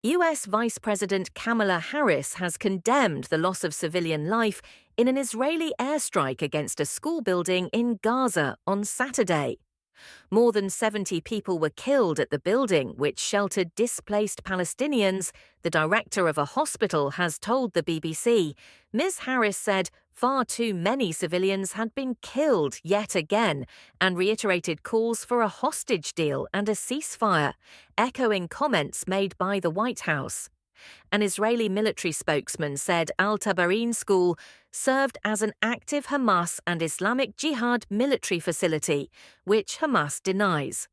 US Vice President Kamala Harris has condemned the loss of civilian life in an Israeli airstrike against a school building in Gaza on Saturday. More than 70 people were killed at the building, which sheltered displaced Palestinians, the director of a hospital has told the BBC. Ms. Harris said far too many civilians had been killed yet again and reiterated calls for a hostage deal and a ceasefire, echoing comments made by the White House. An Israeli military spokesman said Al-Tabarin School served as an active Hamas and Islamic Jihad military facility, which Hamas denies.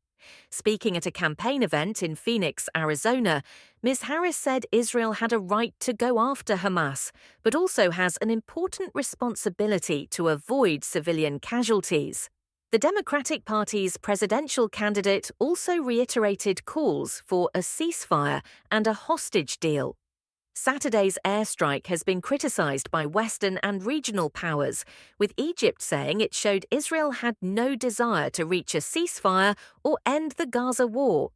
Speaking at a campaign event in Phoenix, Arizona, Ms. Harris said Israel had a right to go after Hamas, but also has an important responsibility to avoid civilian casualties. The Democratic Party's presidential candidate also reiterated calls for a ceasefire and a hostage deal. Saturday's airstrike has been criticized by Western and regional powers, with Egypt saying it showed Israel had no desire to reach a ceasefire or end the Gaza war.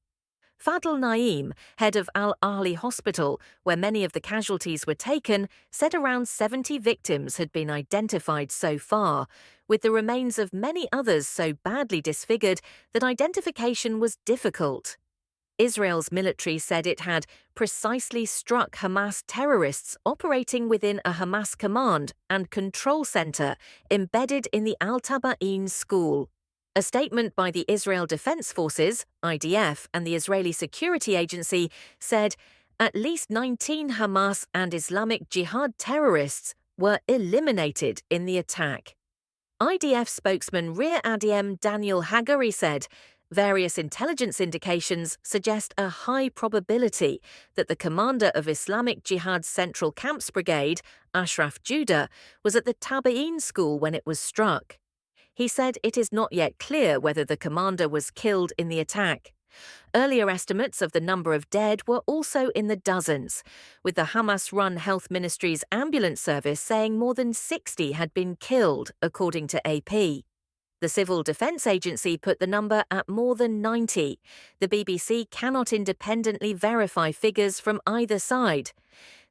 Fadl Naim, head of Al-Ahli Hospital, where many of the casualties were taken, said around 70 victims had been identified so far, with the remains of many others so badly disfigured that identification was difficult. Israel's military said it had precisely struck Hamas terrorists operating within a Hamas command and control center embedded in the Al-Tabarin school. A statement by the Israel Defense Forces, IDF, and the Israeli Security Agency said at least 19 Hamas and Islamic Jihad terrorists were eliminated in the attack. IDF spokesman Rear Adm Daniel Hagari said various intelligence indications suggest a high probability that the commander of Islamic Jihad's Central Camps Brigade, Ashraf Judah, was at the Tabain school when it was struck. He said it is not yet clear whether the commander was killed in the attack. Earlier estimates of the number of dead were also in the dozens, with the Hamas-run Health Ministry's ambulance service saying more than 60 had been killed, according to AP. The Civil Defense Agency put the number at more than 90. The BBC cannot independently verify figures from either side.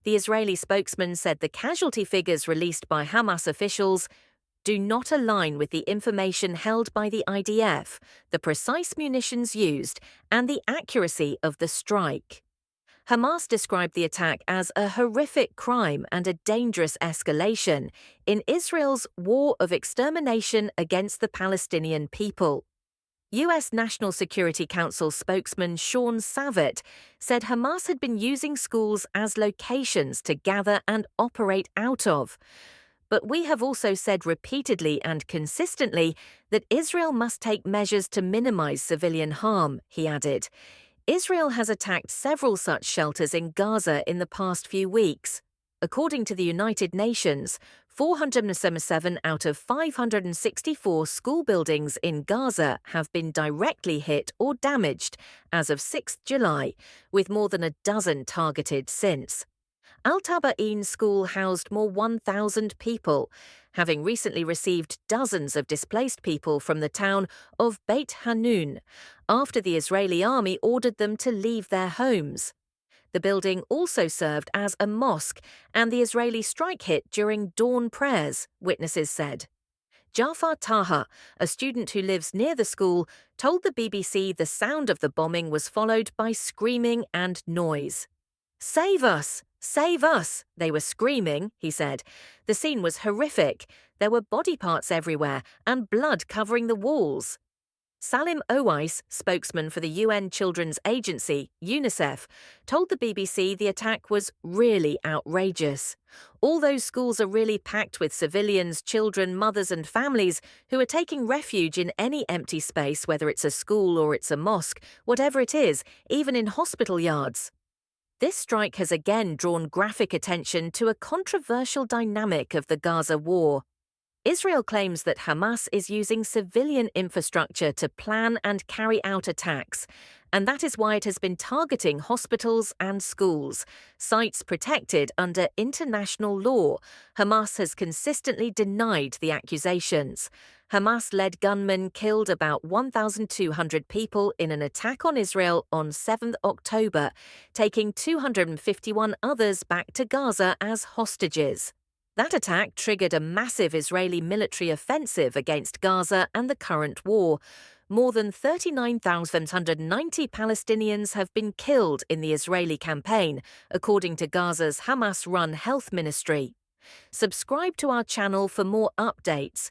The Israeli spokesman said the casualty figures released by Hamas officials do not align with the information held by the IDF, the precise munitions used, and the accuracy of the strike. Hamas described the attack as a horrific crime and a dangerous escalation in Israel's war of extermination against the Palestinian people. U.S. National Security Council spokesman Sean Savett said Hamas had been using schools as locations to gather and operate out of. But we have also said repeatedly and consistently that Israel must take measures to minimize civilian harm, he added. Israel has attacked several such shelters in Gaza in the past few weeks. According to the United Nations, 477 out of 564 school buildings in Gaza have been directly hit or damaged as of 6 July, with more than a dozen targeted since. Al-Tabain school housed more 1,000 people, having recently received dozens of displaced people from the town of Beit Hanun, after the Israeli army ordered them to leave their homes. The building also served as a mosque, and the Israeli strike hit during dawn prayers, witnesses said. Jafar Taha, a student who lives near the school, told the BBC the sound of the bombing was followed by screaming and noise. "Save us! Save us!" they were screaming, he said. The scene was horrific. There were body parts everywhere and blood covering the walls. Salim Owais, spokesman for the UN Children's Agency, UNICEF, told the BBC the attack was really outrageous. All those schools are really packed with civilians, children, mothers and families who are taking refuge in any empty space, whether it's a school or it's a mosque, whatever it is, even in hospital yards. This strike has again drawn graphic attention to a controversial dynamic of the Gaza war. Israel claims that Hamas is using civilian infrastructure to plan and carry out attacks, and that is why it has been targeting hospitals and schools, sites protected under international law. Hamas has consistently denied the accusations. Hamas-led gunmen killed about 1,200 people in an attack on Israel on 7 October, taking 251 others back to Gaza as hostages. That attack triggered a massive Israeli military offensive against Gaza and the current war. More than 39,790 Palestinians have been killed in the Israeli campaign, according to Gaza's Hamas-run health ministry. Subscribe to our channel for more updates.